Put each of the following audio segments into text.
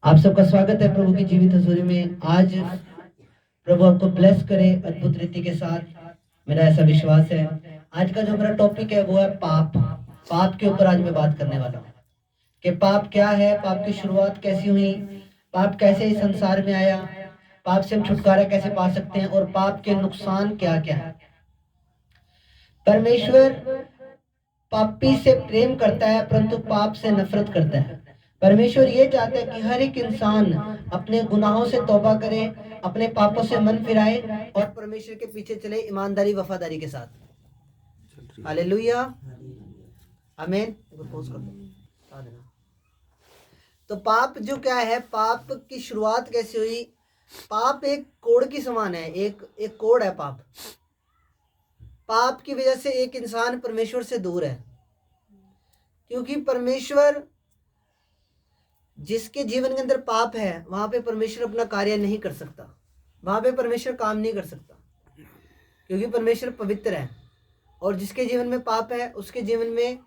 आप सबका स्वागत है प्रभु की जीवित हजूरी में। आज प्रभु आपको ब्लेस करे अद्भुत रीति के साथ, मेरा ऐसा विश्वास है। आज का जो मेरा टॉपिक है वो है पाप। पाप के ऊपर आज मैं बात करने वाला हूँ कि पाप क्या है, पाप की शुरुआत कैसी हुई, पाप कैसे इस संसार में आया, पाप से हम छुटकारा कैसे पा सकते हैं और पाप के नुकसान क्या क्या है। परमेश्वर पापी से प्रेम करता है परंतु पाप से नफरत करता है। परमेश्वर ये चाहता है कि हर एक इंसान अपने गुनाहों से तौबा करे, अपने पापों से मन फिराए और परमेश्वर के पीछे चले ईमानदारी वफादारी के साथ। हालेलुया, आमीन। पोज कर दो। तो पाप जो क्या है, पाप की शुरुआत कैसे हुई? पाप एक कोड़ की समान है, एक कोड़ है पाप। पाप की वजह से एक इंसान परमेश्वर से दूर है, क्योंकि परमेश्वर जिसके जीवन के अंदर पाप है वहां पे परमेश्वर अपना कार्य नहीं कर सकता, वहां पे परमेश्वर काम नहीं कर सकता, क्योंकि परमेश्वर पवित्र है। और जिसके जीवन में पाप है उसके जीवन में,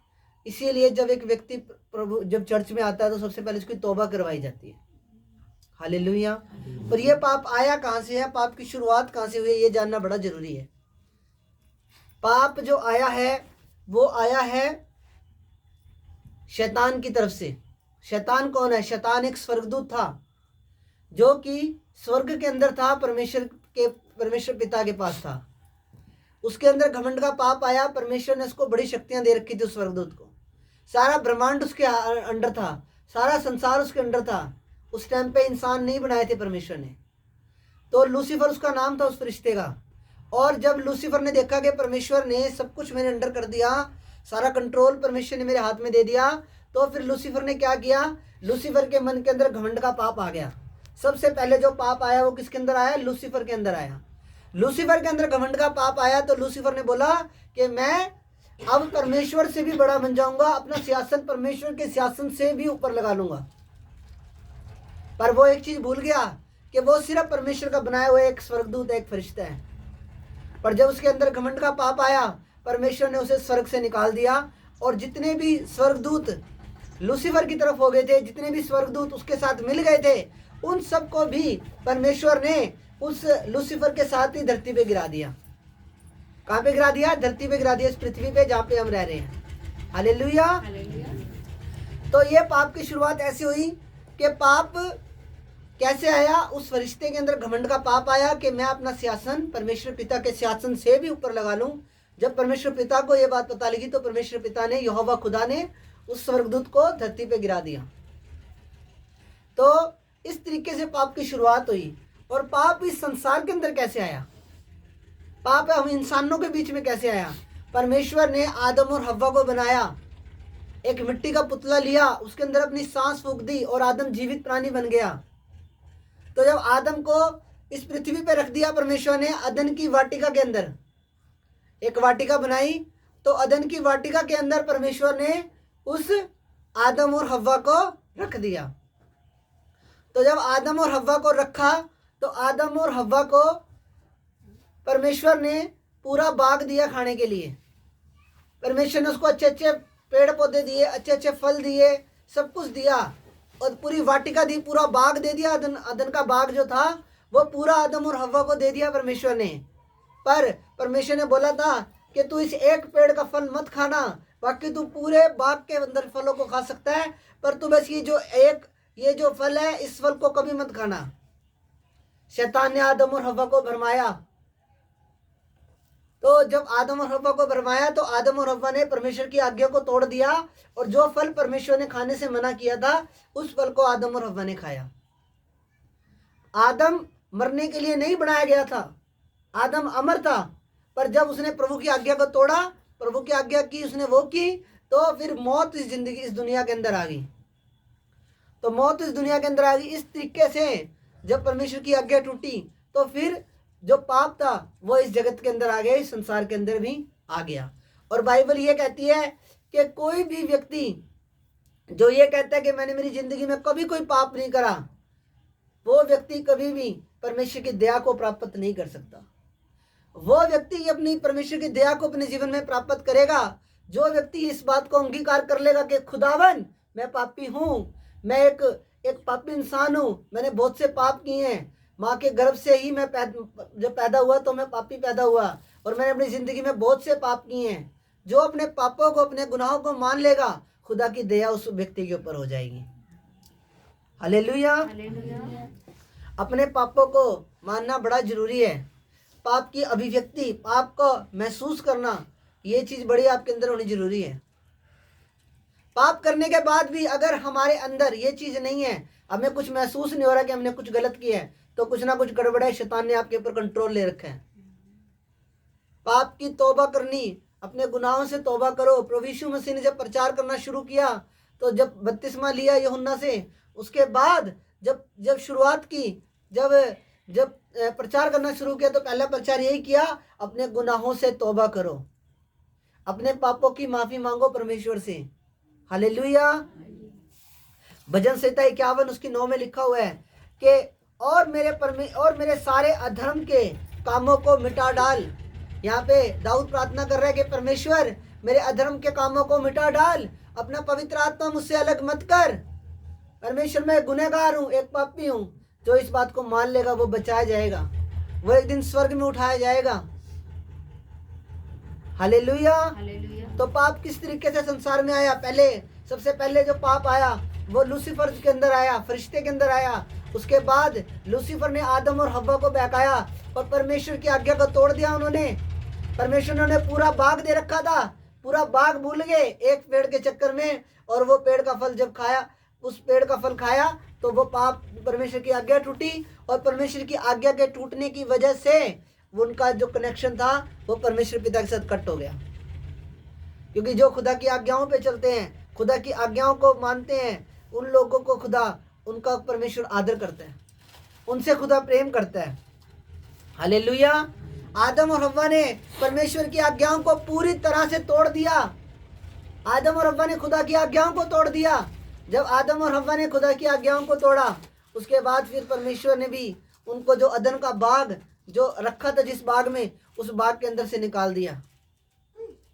इसीलिए जब एक व्यक्ति प्रभु जब चर्च में आता है तो सबसे पहले उसकी तौबा करवाई जाती है। हालेलुया। पर यह पाप आया कहाँ से है, पाप की शुरुआत कहाँ से हुई, ये जानना बड़ा जरूरी है। पाप जो आया है वो आया है शैतान की तरफ से। शैतान कौन है? शैतान एक स्वर्गदूत था जो कि स्वर्ग के अंदर था, परमेश्वर पिता के पास था। उसके अंदर घमंड का पाप आया। परमेश्वर ने उसको बड़ी शक्तियां दे रखी थी उस स्वर्गदूत को। सारा ब्रह्मांड उसके अंडर था, सारा संसार उसके अंडर था। उस टाइम पे इंसान नहीं बनाए थे परमेश्वर ने। तो लूसीफर उसका नाम था उस फरिश्ते का। और जब लूसीफर ने देखा कि परमेश्वर ने सब कुछ मेरे अंडर कर दिया, सारा कंट्रोल परमेश्वर ने मेरे हाथ में दे दिया, तो फिर लूसीफर ने क्या किया? लूसीफर के मन के अंदर घमंड का पाप आ गया। सबसे पहले जो पाप आया वो किसके अंदर आया? लूसीफर के अंदर आया। लूसीफर के अंदर घमंड का पाप आया तो लूसीफर ने बोला कि मैं अब परमेश्वर से भी बड़ा बन जाऊंगा, अपना सियासन परमेश्वर के सियासन से भी ऊपर लगा लूंगा। पर वो एक चीज भूल गया कि वो सिर्फ परमेश्वर का बनाया हुआ एक स्वर्गदूत, एक फरिश्ता है। पर जब उसके अंदर घमंड का पाप आया, परमेश्वर ने उसे स्वर्ग से निकाल दिया। और जितने भी स्वर्गदूत लूसीफर की तरफ हो गए थे, जितने भी स्वर्गदूत उसके साथ मिल गए थे, उन सबको भी परमेश्वर ने उस लूसीफर के साथ ही धरती पे गिरा दिया। कहाँ पे गिरा दिया? धरती पे गिरा दिया, इस पृथ्वी पे जहाँ पे हम रह रहे हैं। हालेलुया। तो ये पाप की शुरुआत ऐसी हुई कि पाप कैसे आया? उस फरिश्ते के अंदर घमंड का पाप आया कि मैं अपना सियासन परमेश्वर पिता के सियासन से भी ऊपर लगा लूं। जब परमेश्वर पिता को यह बात पता लगी तो परमेश्वर पिता ने, यहोवा खुदा ने उस स्वर्गदूत को धरती पे गिरा दिया। तो इस तरीके से पाप की शुरुआत हुई। और पाप इस संसार के अंदर कैसे आया? पाप हम इंसानों के बीच में कैसे आया? परमेश्वर ने आदम और हव्वा को बनाया, एक मिट्टी का पुतला लिया, उसके अंदर अपनी सांस फूंक दी और आदम जीवित प्राणी बन गया। तो जब आदम को इस पृथ्वी पे रख दिया परमेश्वर ने, अदन की वाटिका के अंदर एक वाटिका बनाई, तो अदन की वाटिका के अंदर परमेश्वर ने उस आदम और हव्वा को रख दिया। तो जब आदम और हव्वा को रखा तो आदम और हव्वा को परमेश्वर ने पूरा बाग दिया खाने के लिए। परमेश्वर ने उसको अच्छे अच्छे पेड़ पौधे दिए, अच्छे अच्छे फल दिए, सब कुछ दिया और पूरी वाटिका दी, पूरा बाग दे दिया। अदन का बाग जो था वो पूरा आदम और हव्वा को दे दिया परमेश्वर ने। पर परमेश्वर ने बोला था कि तू इस एक पेड़ का फल मत खाना, बाकी तू पूरे बाग के अंदर फलों को खा सकता है, पर तू बस ये जो फल है इस फल को कभी मत खाना। शैतान ने आदम और हव्वा को भरमाया। तो जब आदम और हव्वा को भरमाया तो आदम और हव्वा ने परमेश्वर की आज्ञा को तोड़ दिया और जो फल परमेश्वर ने खाने से मना किया था उस फल को आदम और हव्वा ने खाया। आदम मरने के लिए नहीं बनाया गया था, आदम अमर था। पर जब उसने प्रभु की आज्ञा को तोड़ा, प्रभु की आज्ञा की उसने वो की, तो फिर मौत इस दुनिया के अंदर आ गई। तो मौत इस दुनिया के अंदर आ गई। इस तरीके से जब परमेश्वर की आज्ञा टूटी तो फिर जो पाप था वो इस जगत के अंदर आ गया, इस संसार के अंदर भी आ गया। और बाइबल ये कहती है कि कोई भी व्यक्ति जो ये कहता है कि मैंने मेरी जिंदगी में कभी कोई पाप नहीं करा, वो व्यक्ति कभी भी परमेश्वर की दया को प्राप्त नहीं कर सकता। वो व्यक्ति अपनी परमेश्वर की दया को अपने जीवन में प्राप्त करेगा जो व्यक्ति इस बात को अंगीकार कर लेगा कि खुदावन मैं पापी हूँ, मैं एक पापी इंसान हूँ, मैंने बहुत से पाप किए हैं, माँ के गर्भ से ही मैं जब पैदा हुआ तो मैं पापी पैदा हुआ, और मैंने अपनी ज़िंदगी में बहुत से पाप किए हैं। जो अपने पापों को, अपने गुनाहों को मान लेगा, खुदा की दया उस व्यक्ति के ऊपर हो जाएगी। हालेलुया। अपने पापों को मानना बड़ा जरूरी है। पाप की अभिव्यक्ति, पाप को महसूस करना, ये चीज़ बड़ी आपके अंदर होनी जरूरी है। पाप करने के बाद भी अगर हमारे अंदर ये चीज़ नहीं है, हमें कुछ महसूस नहीं हो रहा कि हमने कुछ गलत किया है, तो कुछ ना कुछ गड़बड़ है, शैतान ने आपके ऊपर कंट्रोल ले रखा है। पाप की तौबा करनी, अपने गुनाहों से तौबा करो। प्रभु यीशु मसीह ने जब प्रचार करना शुरू किया, तो जब बपतिस्मा लिया यूहन्ना से, उसके बाद जब शुरुआत की, जब प्रचार करना शुरू किया, तो पहला प्रचार यही किया, अपने गुनाहों से तौबा करो, अपने पापों की माफ़ी मांगो परमेश्वर से। हालेलुया। भजन संहिता 51 उसकी 9 में लिखा हुआ है कि और मेरे सारे अधर्म के कामों को मिटा डाल। यहाँ पे दाऊद प्रार्थना कर रहा है कि परमेश्वर मेरे अधर्म के कामों को मिटा डाल, अपना पवित्र आत्मा मुझसे अलग मत कर। परमेश्वर मैं गुनहगार हूँ, एक पापी हूँ। जो इस बात को मान लेगा वो बचाया जाएगा, वो एक दिन स्वर्ग में उठाया जाएगा। हालेलुया। तो पाप किस तरीके से संसार में आया? सबसे पहले जो पाप आया वो लूसीफर के अंदर आया, फरिश्ते के अंदर आया। उसके बाद लूसीफर ने आदम और हव्वा को बहकाया और परमेश्वर की आज्ञा को तोड़ दिया उन्होंने। परमेश्वर ने उन्हें पूरा बाग दे रखा था, पूरा बाग भूल गए एक पेड़ के चक्कर में, और वो पेड़ का फल जब खाया, उस पेड़ का फल खाया, तो वो पाप, परमेश्वर की आज्ञा टूटी, और परमेश्वर की आज्ञा के टूटने की वजह से उनका जो कनेक्शन था वो परमेश्वर पिता के साथ कट हो गया। क्योंकि जो खुदा की आज्ञाओं पे चलते हैं, खुदा की आज्ञाओं को मानते हैं, उन लोगों को खुदा, उनका परमेश्वर आदर करता है, उनसे खुदा प्रेम करता है। हालेलुया। आदम और हव्वा ने परमेश्वर की आज्ञाओं को पूरी तरह से तोड़ दिया। आदम और हव्वा ने खुदा की आज्ञाओं को तोड़ दिया। जब आदम और हव्वा ने खुदा की आज्ञाओं को तोड़ा, उसके बाद फिर परमेश्वर ने भी उनको जो अदन का बाग जो रखा था, जिस बाग में, उस बाग के अंदर से निकाल दिया,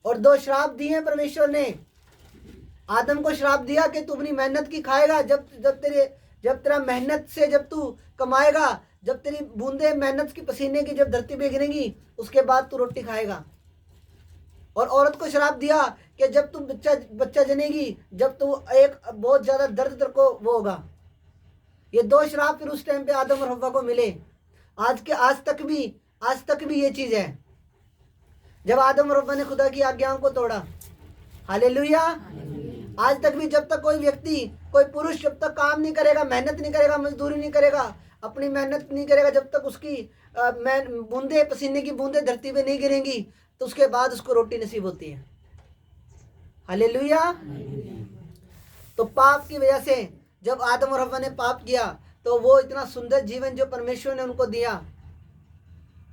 और 2 श्राप दिए परमेश्वर ने। आदम को श्राप दिया कि तू अपनी मेहनत की खाएगा, जब तेरा मेहनत से जब तू कमाएगा, जब तेरी बूंदे मेहनत की पसीने की जब धरती पे गिरेंगी, उसके बाद तू रोटी खाएगा। और औरत को श्राप दिया कि जब तू बच्चा जनेगी, जब तू एक बहुत ज़्यादा दर्द तेरे को वो होगा। ये 2 श्राप फिर उस टाइम पे आदम और हव्वा को मिले। आज तक भी ये चीज़ है। जब आदम और हव्वा ने खुदा की आज्ञाओं को तोड़ा, हालेलुया, आज तक भी जब तक कोई व्यक्ति, कोई पुरुष जब तक काम नहीं करेगा, मेहनत नहीं करेगा, मजदूरी नहीं करेगा, अपनी मेहनत नहीं करेगा, जब तक उसकी बूंदे, पसीने की बूंदे धरती पे नहीं गिरेंगी, तो उसके बाद उसको रोटी नसीब होती है। हालेलुया। तो पाप की वजह से जब आदम और हव्वा ने पाप किया, तो वो इतना सुंदर जीवन जो परमेश्वर ने उनको दिया,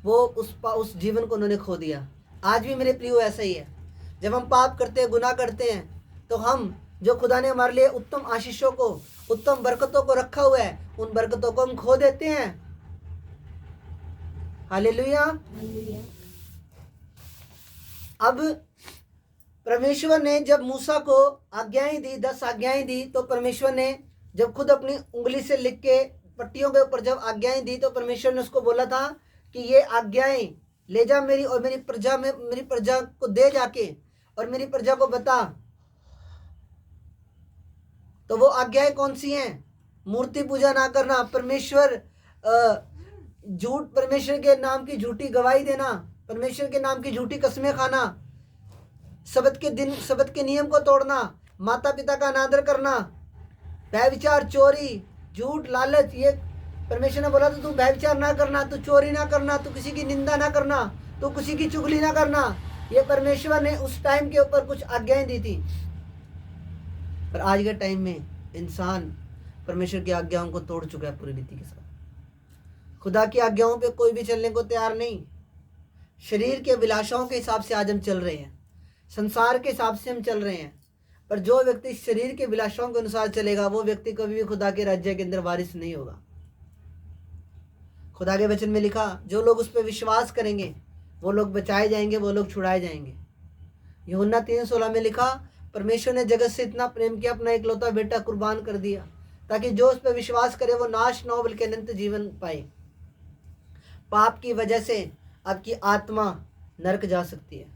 वो उस जीवन को उन्होंने खो दिया। आज भी मेरे प्रियो ऐसा ही है। जब हम पाप करते हैं, गुनाह करते हैं, तो हम जो खुदा ने हमारे लिए उत्तम आशीषों को, उत्तम बरकतों को रखा हुआ है, उन बरकतों को हम खो देते हैं। हालेलुया। अब परमेश्वर ने जब मूसा को आज्ञाएं दी, 10 आज्ञाएं दी, तो परमेश्वर ने जब खुद अपनी उंगली से लिख के पट्टियों के ऊपर जब आज्ञाएं दी, तो परमेश्वर ने उसको बोला था कि ये आज्ञाएं ले जा मेरी और मेरी प्रजा को दे जाके, और मेरी प्रजा को बता। तो वो आज्ञाएं कौन सी हैं? मूर्ति पूजा ना करना, परमेश्वर के नाम की झूठी गवाही देना, परमेश्वर के नाम की झूठी कसमें खाना, सबत के नियम को तोड़ना, माता पिता का अनादर करना, व्यभिचार, चोरी, झूठ, लालच। ये परमेश्वर ने बोला तो तू व्यभिचार ना करना, तू चोरी ना करना, तू किसी की निंदा ना करना, तू किसी की चुगली ना करना। ये परमेश्वर ने उस टाइम के ऊपर कुछ आज्ञाएं दी थी। पर आज के टाइम में इंसान परमेश्वर की आज्ञाओं को तोड़ चुका है पूरी रीति के साथ। खुदा की आज्ञाओं पे कोई भी चलने को तैयार नहीं। शरीर के विलासाओं के हिसाब से आज हम चल रहे हैं, संसार के हिसाब से हम चल रहे हैं। पर जो व्यक्ति शरीर के विलासों के अनुसार चलेगा, वो व्यक्ति कभी भी खुदा के राज्य के अंदर वारिस नहीं होगा। खुदा के वचन में लिखा, जो लोग उस पर विश्वास करेंगे वो लोग बचाए जाएंगे, वो लोग छुड़ाए जाएंगे। यूहन्ना 3:16 में लिखा, परमेश्वर ने जगत से इतना प्रेम किया, अपना इकलौता बेटा कुर्बान कर दिया, ताकि जो उस पर विश्वास करे वो नाश न हो बल्कि अनंत जीवन पाए। पाप की वजह से आपकी आत्मा नरक जा सकती है।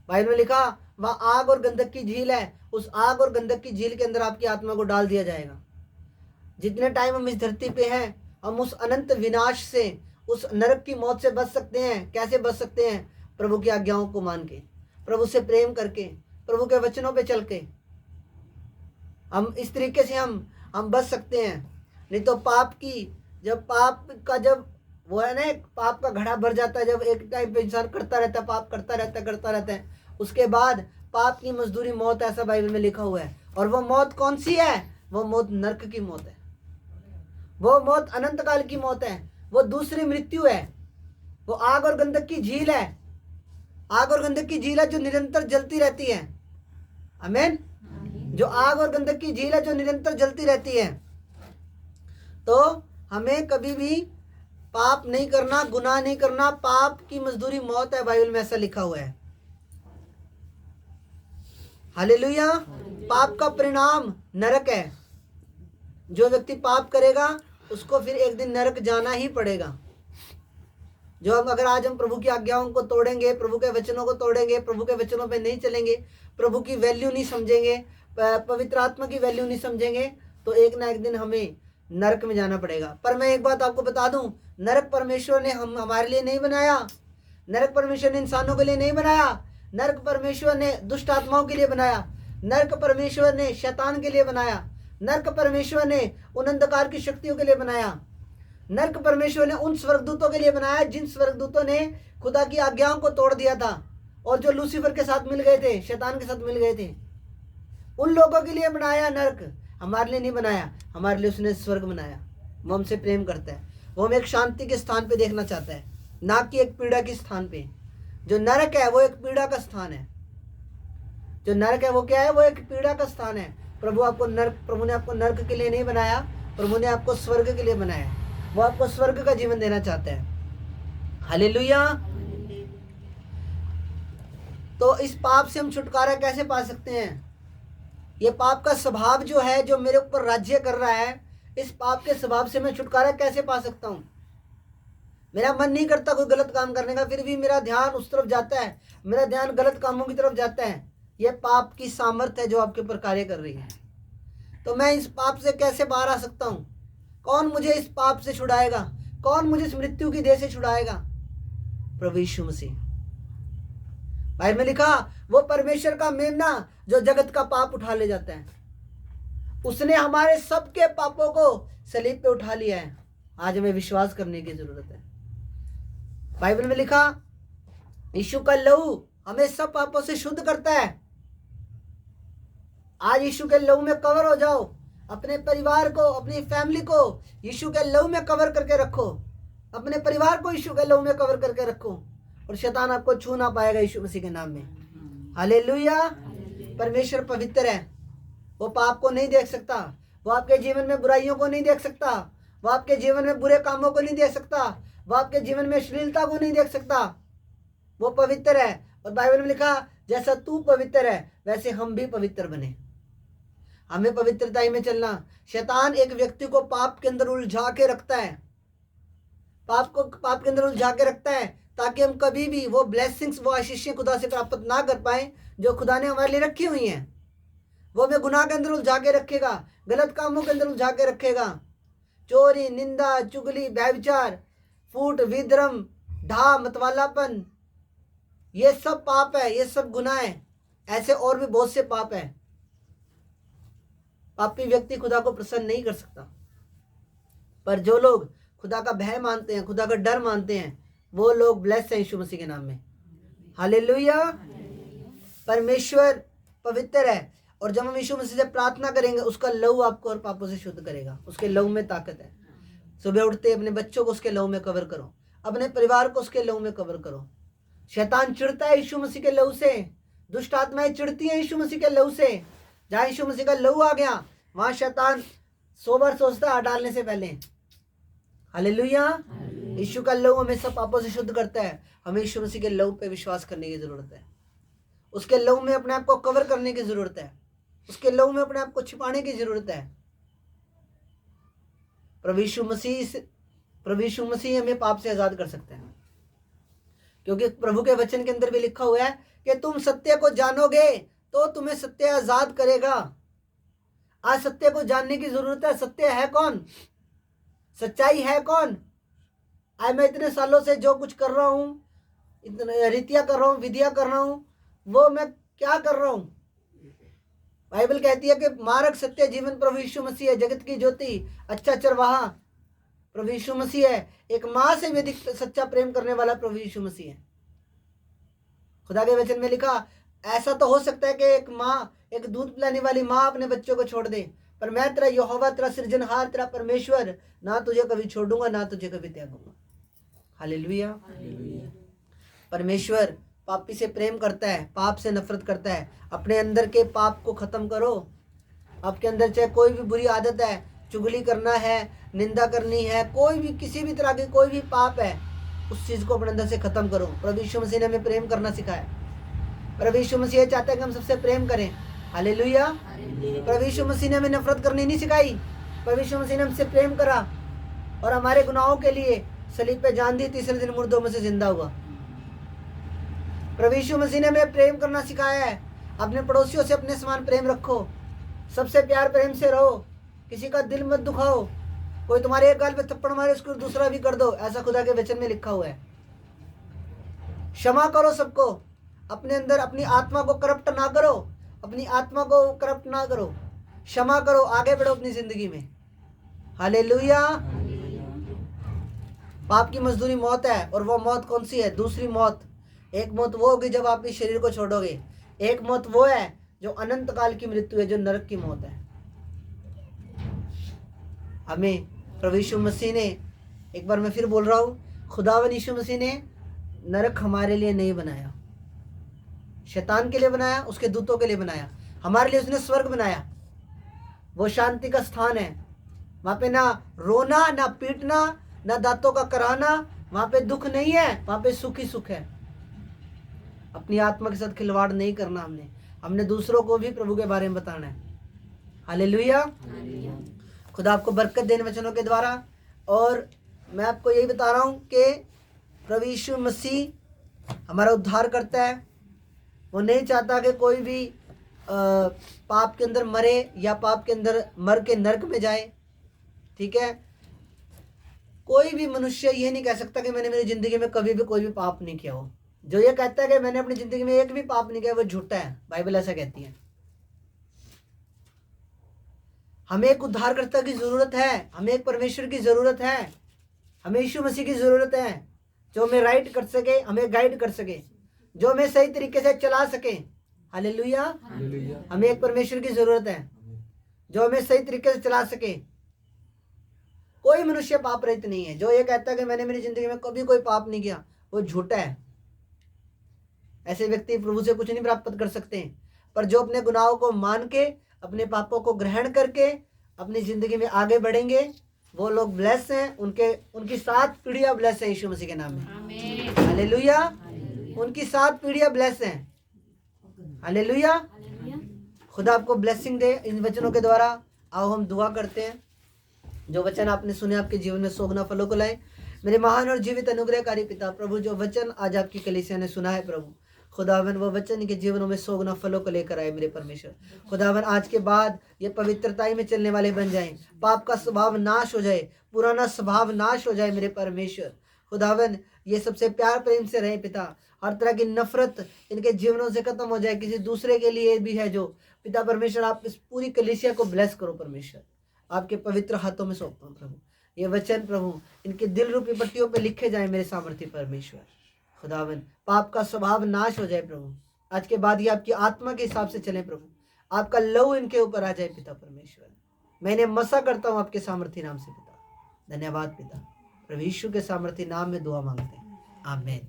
बाइबल में लिखा वहाँ आग और गंधक की झील है, उस आग और गंधक की झील के अंदर आपकी आत्मा को डाल दिया जाएगा। जितने टाइम हम इस धरती पे हैं हम उस अनंत विनाश से, उस नरक की मौत से बच सकते हैं। कैसे बच सकते हैं? प्रभु की आज्ञाओं को मान के, प्रभु से प्रेम करके, प्रभु के वचनों पे चल के हम इस तरीके से हम बच सकते हैं। नहीं तो पाप की जब वो है ना, पाप का घड़ा भर जाता है, जब एक टाइम पे इंसान करता रहता है, पाप करता रहता है, उसके बाद पाप की मजदूरी मौत, ऐसा बाइबल में लिखा हुआ है। और वो मौत कौन सी है? वो मौत नरक की मौत है, वो मौत अनंत काल की मौत है, वो दूसरी मृत्यु है, वो आग और गंधक की झील है। आग और गंधक की झील है जो निरंतर जलती रहती है। आमीन। जो आग और गंधक की झील है जो निरंतर जलती रहती है। तो हमें कभी भी पाप नहीं करना, गुनाह नहीं करना। पाप की मजदूरी मौत है, बाइबल में ऐसा लिखा हुआ है। हालेलुया। पाप का परिणाम नरक है। जो व्यक्ति पाप करेगा उसको फिर एक दिन नरक जाना ही पड़ेगा। अगर आज हम प्रभु की आज्ञाओं को तोड़ेंगे, प्रभु के वचनों को तोड़ेंगे, प्रभु के वचनों पे नहीं चलेंगे, प्रभु की वैल्यू नहीं समझेंगे, पवित्र आत्मा की वैल्यू नहीं समझेंगे, तो एक ना एक दिन हमें नरक में जाना पड़ेगा। पर मैं एक बात आपको बता दूं, नरक परमेश्वर ने हमारे लिए नहीं बनाया। नरक परमेश्वर ने इंसानों के लिए नहीं बनाया। नरक परमेश्वर ने दुष्ट आत्माओं के लिए बनाया। नरक परमेश्वर ने शैतान के लिए बनाया। नरक परमेश्वर ने उन अंधकार की शक्तियों के लिए बनाया। नरक परमेश्वर ने उन स्वर्गदूतों के लिए बनाया जिन स्वर्गदूतों ने खुदा की आज्ञाओं को तोड़ दिया था और जो लूसीफर के साथ मिल गए थे, शैतान के साथ मिल गए थे। उन लोगों के लिए बनाया नरक, हमारे लिए नहीं बनाया। हमारे लिए उसने स्वर्ग बनाया। वो हमसे प्रेम करता है, वो हमें एक शांति के स्थान पे देखना चाहता है, ना कि एक पीड़ा के स्थान पे। जो नरक है वो एक पीड़ा का स्थान है। जो नरक है वो क्या है? वो एक पीड़ा का स्थान है। प्रभु ने आपको नरक के लिए नहीं बनाया, प्रभु ने आपको स्वर्ग के लिए बनाया। वो आपको स्वर्ग का जीवन देना चाहता है। हालेलुया। तो इस पाप से हम छुटकारा कैसे पा सकते हैं? ये पाप का स्वभाव जो है, जो मेरे ऊपर राज्य कर रहा है, इस पाप के स्वभाव से मैं छुटकारा कैसे पा सकता हूँ? मेरा मन नहीं करता कोई गलत काम करने का, फिर भी मेरा ध्यान उस तरफ जाता है, मेरा ध्यान गलत कामों की तरफ जाता है। यह पाप की सामर्थ्य है जो आपके ऊपर कार्य कर रही है। तो मैं इस पाप से कैसे बाहर आ सकता हूँ? कौन मुझे इस पाप से छुड़ाएगा? कौन मुझे इस मृत्यु की देह से छुड़ाएगा? प्रभु यीशु मसीह। बाइबल में लिखा, वो परमेश्वर का मेमना जो जगत का पाप उठा ले जाता है। उसने हमारे सबके पापों को सलीब पे उठा लिया है। आज हमें विश्वास करने की जरूरत है। बाइबल में लिखा, यीशु का लहू हमें सब पापों से शुद्ध करता है। आज यीशु के लहू में कवर हो जाओ। अपने परिवार को, अपनी फैमिली को यीशु के लहू में कवर करके रखो। अपने परिवार को यीशु के लहू में कवर करके रखो और शैतान आपको छू ना पाएगा यीशु मसीह के नाम में। हालेलुया। परमेश्वर पवित्र है, वो पाप को नहीं देख सकता। वो आपके जीवन में बुराइयों को नहीं देख सकता। वो आपके जीवन में बुरे कामों को नहीं देख सकता। वो आपके जीवन में अश्लीलता को नहीं देख सकता। वो पवित्र है। और बाइबल में लिखा, जैसा तू पवित्र है वैसे हम भी पवित्र बने। हमें पवित्रता में चलना। शैतान एक व्यक्ति को पाप के अंदर उलझा के रखता है, पाप के अंदर उलझा के रखता है, ताकि हम कभी भी वो ब्लेसिंग्स, वो आशीषें खुदा से प्राप्त ना कर पाए जो खुदा ने हमारे लिए रखी हुई हैं। वो हमें गुनाह के अंदर उलझा के रखेगा, गलत कामों के अंदर उलझा के रखेगा। चोरी, निंदा, चुगली, व्यभिचार, फूट, विद्रम, ढा, मतवालापन, ये सब पाप है, ये सब गुनाह है। ऐसे और भी बहुत से पाप है। पापी व्यक्ति खुदा को प्रसन्न नहीं कर सकता। पर जो लोग खुदा का भय मानते हैं, खुदा का डर मानते हैं, वो लोग ब्लेस्ड हैं यीशु मसीह के नाम में। हालेलुया। परमेश्वर पवित्र है और जब हम यीशु मसीह से प्रार्थना करेंगे, उसका लहू आपको और पापों से शुद्ध करेगा। उसके लहू में ताकत है। सुबह उठते अपने बच्चों को उसके लहू में कवर करो, अपने परिवार को उसके लहू में कवर करो। शैतान चिढ़ता है यीशु मसीह के लहू से, दुष्ट आत्माएं चिढ़ती हैं यीशु मसीह के लहू से। जहाँ यीशु मसीह का लहू आ गया वहाँ शैतान 100 बार सोचता है डालने से पहले। हालेलुया। यीशु का लहू हमें सब पापों से शुद्ध करता है। हमें यीशु मसीह के लहू पे विश्वास करने की जरूरत है। उसके लहू में अपने आप को कवर करने की जरूरत है। उसके लहू में अपने आप को छिपाने की जरूरत है। प्रभु यीशु मसीह हमें पाप से आज़ाद कर सकते हैं, क्योंकि प्रभु के वचन के अंदर भी लिखा हुआ है कि तुम सत्य को जानोगे तो तुम्हें सत्य आज़ाद करेगा। आज सत्य को जानने की जरूरत है। सत्य है कौन? सच्चाई है कौन? आज मैं इतने सालों से जो कुछ कर रहा हूँ, इतने रीतियाँ कर रहा हूँ, विधियाँ कर रहा हूँ, वो मैं क्या कर रहा हूँ? बाइबल कहती है कि मार्ग, सत्य, जीवन प्रभु यीशु मसीह है, जगत की ज्योति, अच्छा चरवाहा प्रभु यीशु मसीह है। एक माँ से भी अधिक सच्चा प्रेम करने वाला प्रभु यीशु मसीह है। खुदा के वचन में लिखा, ऐसा तो हो सकता है कि एक माँ, एक दूध पिलाने वाली माँ अपने बच्चों को छोड़ दे, पर मैं तेरा यहोवा, तेरा सृजनहार, तेरा परमेश्वर, ना तुझे कभी छोड़ूंगा, ना तुझे कभी त्यागूंगा। हालेलुया। परमेश्वर पापी से प्रेम करता है, पाप से नफरत करता है। अपने अंदर के पाप को खत्म करो। आपके अंदर चाहे कोई भी बुरी आदत है, चुगली करना है, निंदा करनी है, कोई भी किसी भी तरह की कोई भी पाप है, उस चीज़ को अपने अंदर से खत्म करो। प्रभु यीशु मसीह ने हमें प्रेम करना सिखाया। प्रभु यीशु मसीह चाहता है कि हम सबसे प्रेम करें। हालेलुया। प्रभु यीशु मसीह ने हमें नफरत करनी नहीं सिखाई। प्रभु यीशु मसीह ने हमसे प्रेम करा और हमारे गुनाहों के लिए सलीब पे जान दी, तीसरे दिन मुर्दों में से जिंदा हुआ। प्रभु यीशु मसीह ने हमें प्रेम करना सिखाया है। अपने पड़ोसियों से अपने समान प्रेम रखो, सबसे प्यार प्रेम से रहो, किसी का दिल मत दुखाओ। कोई तुम्हारे एक गाल पे थप्पड़ मारे, उसको दूसरा भी कर दो, ऐसा खुदा के वचन में लिखा हुआ है। क्षमा करो सबको। अपने अंदर अपनी आत्मा को करप्ट ना करो, अपनी आत्मा को करप्ट ना करो, क्षमा करो, आगे बढ़ो अपनी जिंदगी में। हालेलुया। पाप की मजदूरी मौत है, और वो मौत कौन सी है? दूसरी मौत। एक मौत वो होगी जब आप इस शरीर को छोड़ोगे, एक मौत वो है जो अनंत काल की मृत्यु है, जो नरक की मौत है। हमें प्रभु यीशु मसीह ने, एक बार मैं फिर बोल रहा हूँ, खुदावन यीशु मसीह ने नरक हमारे लिए नहीं बनाया, शैतान के लिए बनाया, उसके दूतों के लिए बनाया। हमारे लिए उसने स्वर्ग बनाया। वो शांति का स्थान है। वहाँ पे ना रोना, ना पीटना, ना दांतों का कराना, वहाँ पे दुख नहीं है, वहाँ पे सुख ही सुख है। अपनी आत्मा के साथ खिलवाड़ नहीं करना। हमने दूसरों को भी प्रभु के बारे में बताना है। हालेलुया। खुदा आपको बरकत देने वचनों के द्वारा। और मैं आपको यही बता रहा हूँ कि प्रभु यीशु मसीह हमारा उद्धार करता है। वो नहीं चाहता कि कोई भी पाप के अंदर मरे या पाप के अंदर मर के नरक में जाए। ठीक है, कोई भी मनुष्य ये नहीं कह सकता कि मैंने मेरी ज़िंदगी में कभी भी कोई भी पाप नहीं किया हो। जो ये कहता है कि मैंने अपनी ज़िंदगी में एक भी पाप नहीं किया, वो झूठा है। बाइबल ऐसा कहती है। हमें एक उद्धारकर्ता की ज़रूरत है, हमें एक परमेश्वर की ज़रूरत है, हमें यीशु मसीह की ज़रूरत है, जो हमें राइट कर सके, हमें गाइड कर सके, जो हमें सही तरीके से चला सके। हालेलुया। हमें एक परमेश्वर की ज़रूरत है जो हमें सही तरीके से चला सके। कोई मनुष्य पाप रहित नहीं है। जो ये कहता है कि मैंने मेरी ज़िंदगी में कभी कोई पाप नहीं किया, वो झूठा है। ऐसे व्यक्ति प्रभु से कुछ नहीं प्राप्त कर सकते। पर जो अपने गुनाहों को मान के, अपने पापों को ग्रहण करके अपनी ज़िंदगी में आगे बढ़ेंगे, वो लोग ब्लेस हैं। उनकी 7 पीढ़ियाँ ब्लेस हैं यीशु मसीह के नाम में। हालेलुया। उनकी 7 पीढ़ियाँ ब्लेस हैं। हालेलुया। खुदा आपको ब्लेसिंग दे इन वचनों के द्वारा। आओ हम दुआ करते हैं। जो वचन आपने सुने आपके जीवन में सोगना फलों को लाए। मेरे महान और जीवित अनुग्रहकारी पिता प्रभु, जो वचन आज आपकी कलीसिया ने सुना है प्रभु खुदावन, वो वचन के जीवनों में सोगना फलों को लेकर आए मेरे परमेश्वर। खुदावन, आज के बाद ये पवित्रताई में चलने वाले बन जाएं, पाप का स्वभाव नाश हो जाए, पुराना स्वभाव नाश हो जाए मेरे परमेश्वर। खुदावन, ये सबसे प्यार प्रेम से रहे पिता। हर तरह की नफरत इनके जीवनों से खत्म हो जाए, किसी दूसरे के लिए भी है जो पिता परमेश्वर, आप इस पूरी कलीसिया को ब्लेस करो परमेश्वर। आपके पवित्र हाथों में सौंपता हूँ प्रभु। ये वचन प्रभु इनके दिल रूपी पट्टियों पे लिखे जाए मेरे सामर्थ्य परमेश्वर। खुदावन, पाप का स्वभाव नाश हो जाए प्रभु। आज के बाद ये आपकी आत्मा के हिसाब से चले प्रभु। आपका लहू इनके ऊपर आ जाए पिता परमेश्वर। मैं इन्हें मसा करता हूँ आपके सामर्थ्य नाम से पिता। धन्यवाद पिता। प्रभु यीशु के सामर्थ्य नाम में दुआ मांगते हैं, आमीन।